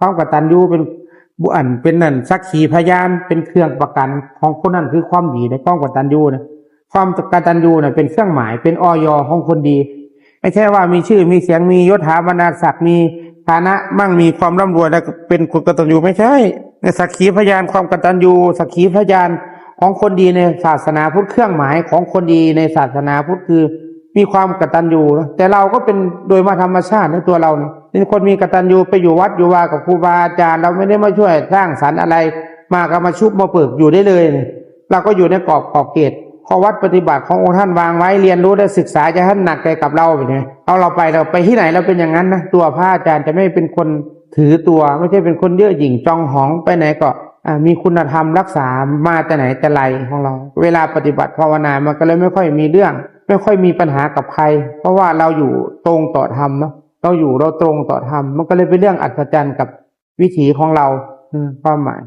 ความกตัญญูเป็นบุอันเป็นนั่นสักขีพยานเป็นเครื่องประกันของคนนั้นคือความดีในความกตัญญูนะความกตัญญูน่ะเป็นเครื่องหมายเป็นอย.ของคนดีไม่ใช่ว่ามีชื่อมีเสียงมียศถาบรรดาศักดิ์มีฐานะมั่งมีความร่ำรวยแล้วเป็นคนกตัญญูไม่ใช่สักขีพยานความกตัญญูสักขีพยานของคนดีในศาสนาพุทธเครื่องหมายของคนดีในศาสนาพุทธคือมีความกตัญญูแต่เราก็เป็นโดยมาธรรมชาติในตัวเราเนี่ยเป็นคนมีกตัญญูไปอยู่วัดอยู่ว่ากับครูบาอาจารย์เราไม่ได้มาช่วยสร้างสรรค์อะไรมาก็มาชุบมาเปิกอยู่ได้เลยเราก็อยู่ในกรอบเกณฑ์ข้อวัดปฏิบัติขององค์ท่านวางไว้เรียนรู้ได้ศึกษาจะท่านหนักใจกับเราแบบนี้เอาเราไปที่ไหนเราเป็นอย่างนั้นนะตัวพระอาจารย์จะไม่เป็นคนถือตัวไม่ใช่เป็นคนเย่อหยิ่งจองหองไปไหนก็มีคุณธรรมรักษามาแต่ไหนแต่ไรของเราเวลาปฏิบัติภาวนามันก็เลยไม่ค่อยมีเรื่องไม่ค่อยมีปัญหากับใครเพราะว่าเราอยู่ตรงต่อธรรมเนาะเราตรงต่อธรรมมันก็เลยเป็นเรื่องอัศจรรย์กับวิถีของเราความหมาย